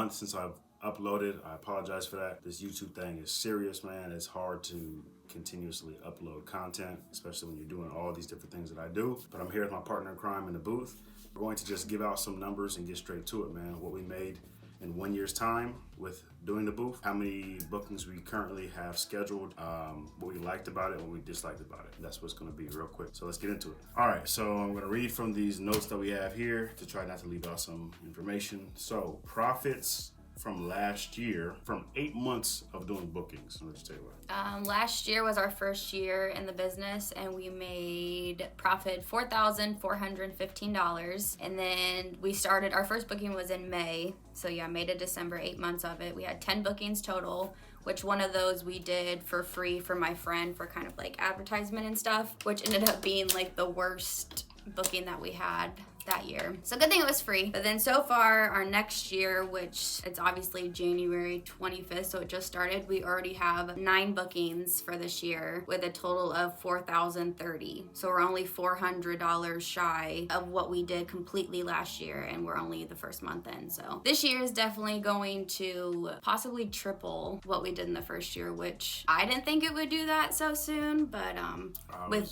month since I've uploaded. I apologize for that. This YouTube thing is serious, man. It's hard to continuously upload content, especially when you're doing all these different things that I do. But I'm here with my partner in crime in the booth. We're going to just give out some numbers and get straight to it, man. What we made in 1 year's time with doing the booth, how many bookings we currently have scheduled, what we liked about it, what we disliked about it. That's what's going to be real quick. So let's get into it. All right, so I'm going to read from these notes that we have here to try not to leave out some information. So profits from last year, from 8 months of doing bookings. I'll just tell you what. Last year was our first year in the business, and we made profit $4,415. And then we started, our first booking was in May. So yeah, May to December, 8 months of it. We had 10 bookings total, which one of those we did for free for my friend for kind of like advertisement and stuff, which ended up being like the worst booking that we had that year. So good thing it was free. But then so far, our next year, which it's obviously January 25th, so it just started, we already have 9 bookings for this year with a total of $4,030. So we're only $400 shy of what we did completely last year, and we're only the first month in. So this year is definitely going to possibly triple what we did in the first year, which I didn't think it would do that so soon, but I knew it would.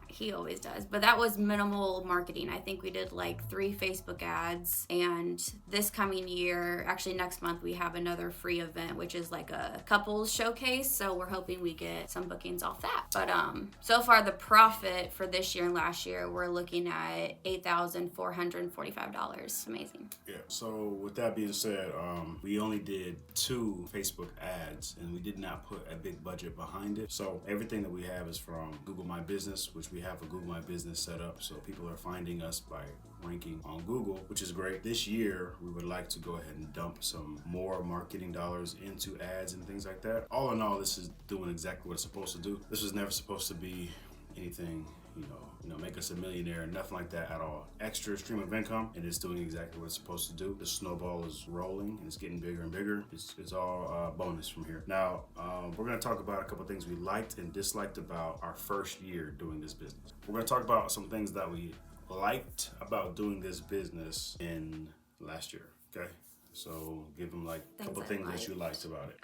He always does. But that was minimal marketing. I think we did like 3 Facebook ads. And this coming year, actually next month, we have another free event, which is like a couples showcase. So we're hoping we get some bookings off that. But so far the profit for this year and last year, we're looking at $8,445. Amazing. Yeah. So with that being said, we only did 2 Facebook ads and we did not put a big budget behind it. So everything that we have is from Google My Business, which we have a Google My Business set up, so people are finding us by ranking on Google, which is great. This year, we would like to go ahead and dump some more marketing dollars into ads and things like that. All in all, this is doing exactly what it's supposed to do. This was never supposed to be anything, make us a millionaire, nothing like that at all. Extra stream of income, and it's doing exactly what it's supposed to do. The snowball is rolling, and it's getting bigger and bigger. It's all bonus from here. Now, we're gonna talk about a couple things we liked and disliked about our first year doing this business. We're gonna talk about some things that we liked about doing this business in last year, okay? So give them like a couple things that you liked about it.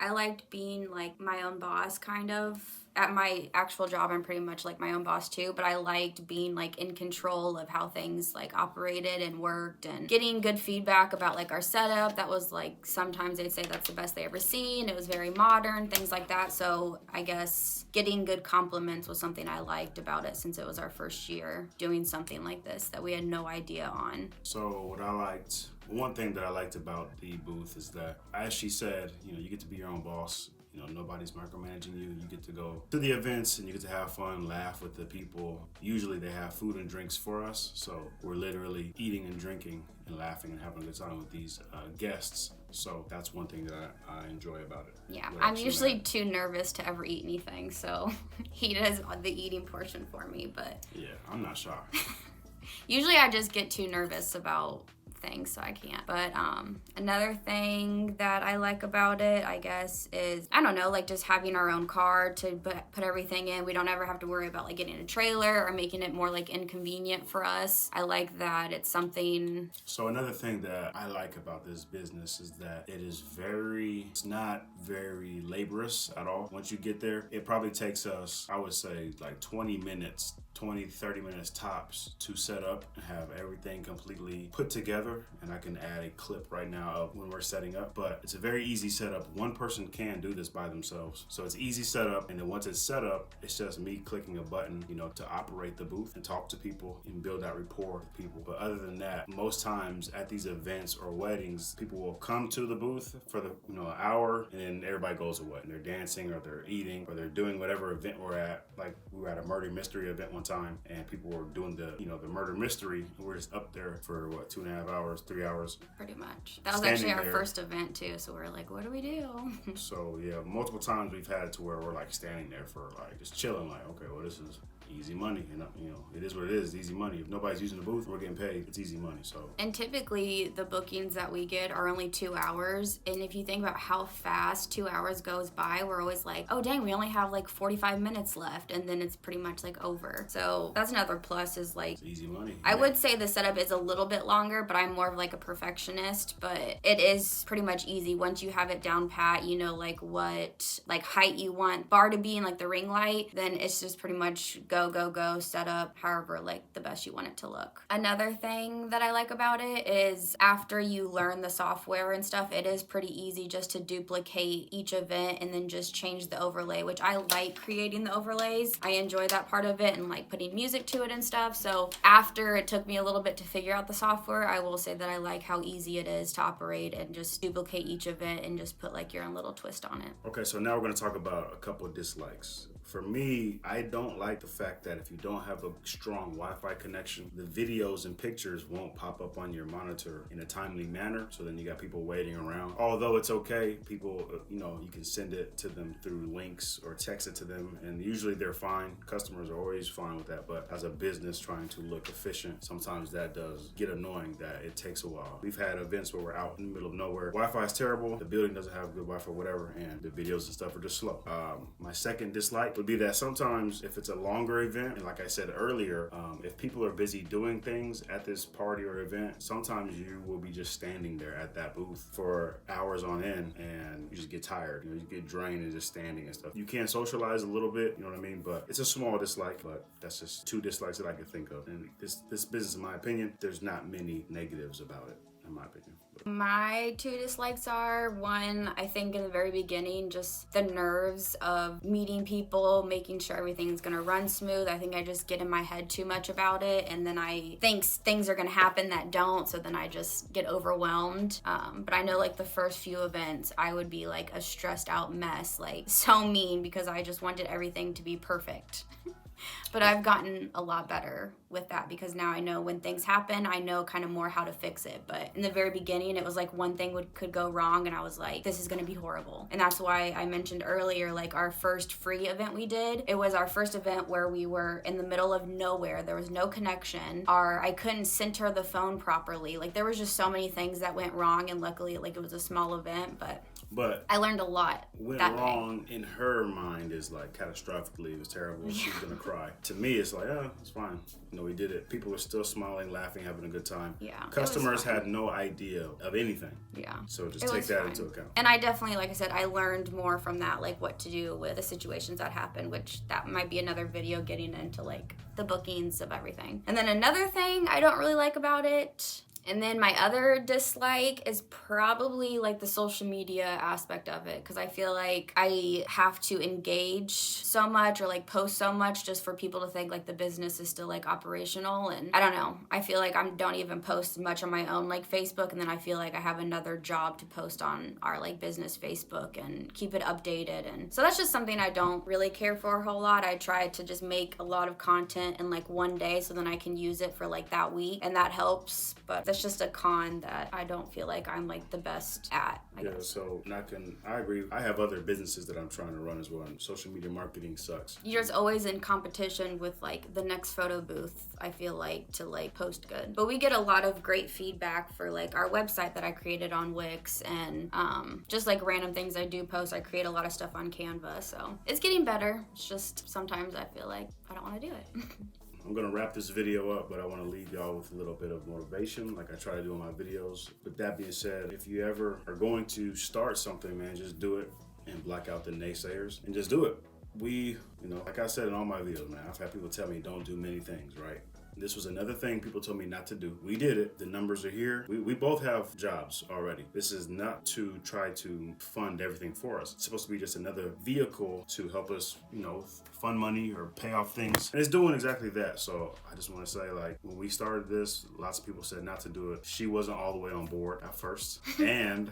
I liked being like my own boss, kind of. At my actual job, I'm pretty much like my own boss too, but I liked being like in control of how things like operated and worked, and getting good feedback about like our setup. That was like, sometimes they'd say that's the best they ever seen. It was very modern, things like that. So I guess getting good compliments was something I liked about it, since it was our first year doing something like this that we had no idea on. So one thing that I liked about the booth is that, as she said, you get to be your own boss. Nobody's micromanaging you. You get to go to the events and you get to have fun, laugh with the people. Usually they have food and drinks for us, so we're literally eating and drinking and laughing and having a good time with these guests. So that's one thing that I enjoy about it. Yeah, I'm usually too nervous to ever eat anything, so he does the eating portion for me, but... Yeah, I'm not shy. Usually I just get too nervous about things, so I can't. But another thing that I like about it, I guess, is, I don't know, like just having our own car to put everything in. We don't ever have to worry about like getting a trailer or making it more like inconvenient for us. I like that it's something. So another thing that I like about this business is that it's not very laborious at all. Once you get there, it probably takes us, I would say, like 30 minutes tops to set up and have everything completely put together. And I can add a clip right now of when we're setting up, but it's a very easy setup. One person can do this by themselves. So it's easy setup, and then once it's set up, it's just me clicking a button, to operate the booth and talk to people and build that rapport with people. But other than that, most times at these events or weddings, people will come to the booth for the an hour, and then everybody goes away and they're dancing or they're eating or they're doing whatever event we're at. Like we were at a murder mystery event one time, and people were doing the murder mystery, and we're just up there for 2.5 hours, 3 hours. Pretty much. That was actually our first event too, so we were like, what do we do? So yeah, multiple times we've had it to where we're like standing there for like just chilling, like, okay, well, this is easy money. And it is what it is, easy money. If nobody's using the booth, we're getting paid, it's easy money. So, and typically the bookings that we get are only 2 hours, and if you think about how fast 2 hours goes by, we're always like, oh dang, we only have like 45 minutes left, and then it's pretty much like over. So that's another plus, is like, it's easy money. I would say the setup is a little bit longer, but I'm more of like a perfectionist, but it is pretty much easy once you have it down pat, you know, like what like height you want bar to be in like the ring light, then it's just pretty much go set up however like the best you want it to look. Another thing that I like about it is after you learn the software and stuff, it is pretty easy just to duplicate each event and then just change the overlay, which I like creating the overlays. I enjoy that part of it and like putting music to it and stuff. So after it took me a little bit to figure out the software, I will say that I like how easy it is to operate and just duplicate each event and just put like your own little twist on it. Okay, so now we're going to talk about a couple of dislikes. For me, I don't like the fact that if you don't have a strong Wi-Fi connection, the videos and pictures won't pop up on your monitor in a timely manner. So then you got people waiting around. Although it's okay, people, you can send it to them through links or text it to them, and usually they're fine. Customers are always fine with that. But as a business trying to look efficient, sometimes that does get annoying that it takes a while. We've had events where we're out in the middle of nowhere. Wi-Fi is terrible. The building doesn't have good Wi-Fi, whatever, and the videos and stuff are just slow. My second dislike would be that sometimes if it's a longer event, and like I said earlier, if people are busy doing things at this party or event, sometimes you will be just standing there at that booth for hours on end, and you just get tired. You get drained and just standing and stuff. You can socialize a little bit, you know what I mean? But it's a small dislike, but that's just 2 dislikes that I can think of. And this business, in my opinion, there's not many negatives about it, in my opinion. My 2 dislikes are, one, I think in the very beginning, just the nerves of meeting people, making sure everything's gonna run smooth. I think I just get in my head too much about it, and then I think things are gonna happen that don't, so then I just get overwhelmed. But I know like the first few events, I would be like a stressed out mess, like so mean, because I just wanted everything to be perfect. But I've gotten a lot better with that, because now I know when things happen, I know kind of more how to fix it. But in the very beginning, it was like one thing could go wrong, and I was like, this is going to be horrible. And that's why I mentioned earlier, like our first free event we did, it was our first event where we were in the middle of nowhere. There was no connection. I couldn't center the phone properly. Like there was just so many things that went wrong, and luckily like it was a small event, but I learned a lot. Went wrong in her mind is like catastrophically, it was terrible. Yeah. She's gonna cry. To me, it's like, oh, it's fine. We did it. People were still smiling, laughing, having a good time. Yeah. Customers had no idea of anything. Yeah. So just take that into account. And I definitely, like I said, I learned more from that, like what to do with the situations that happen, which that might be another video getting into like the bookings of everything. And then another thing I don't really like about it, and then my other dislike is probably like the social media aspect of it, because I feel like I have to engage so much or like post so much just for people to think like the business is still like operational. And I don't know, I feel like I don't even post much on my own like Facebook, and then I feel like I have another job to post on our like business Facebook and keep it updated. And so that's just something I don't really care for a whole lot. I try to just make a lot of content in like one day, so then I can use it for like that week, and that helps. But that's just a con that I don't feel like I'm like the best at, I guess. So I agree. I have other businesses that I'm trying to run as well, and social media marketing sucks. You're just always in competition with like the next photo booth, I feel like, to like post good. But we get a lot of great feedback for like our website that I created on Wix, and just like random things I do post. I create a lot of stuff on Canva, so it's getting better. It's just sometimes I feel like I don't want to do it. I'm gonna wrap this video up, but I want to leave y'all with a little bit of motivation, like I try to do in my videos. With that being said, if you ever are going to start something, man, just do it and block out the naysayers and just do it. Like I said in all my videos, man, I've had people tell me don't do many things, right? This was another thing people told me not to do. We did it. The numbers are here. We both have jobs already. This is not to try to fund everything for us. It's supposed to be just another vehicle to help us, fund money or pay off things. And it's doing exactly that. So I just want to say, like, when we started this, lots of people said not to do it. She wasn't all the way on board at first. And,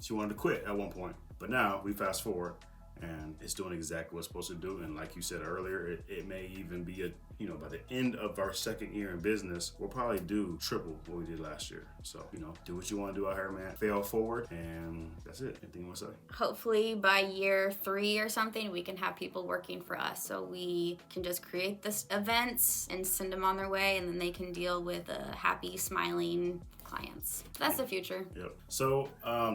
she wanted to quit at one point. But now we fast forward, and it's doing exactly what it's supposed to do. And like you said earlier, it may even be a, by the end of our second year in business, we'll probably do triple what we did last year. So, do what you want to do out here, man. Fail forward, and that's it. Anything you want to say? Hopefully by year 3 or something, we can have people working for us, so we can just create this events and send them on their way, and then they can deal with happy, smiling clients. That's the future. Yep. So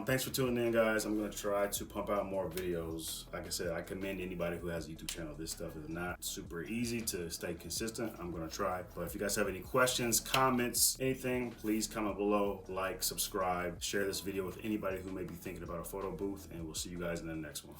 thanks for tuning in, guys. I'm going to try to pump out more videos. Like I said, I commend anybody who has a YouTube channel. This stuff is not super easy to stay consistent. I'm going to try. But if you guys have any questions, comments, anything, please comment below, like, subscribe, share this video with anybody who may be thinking about a photo booth, and we'll see you guys in the next one.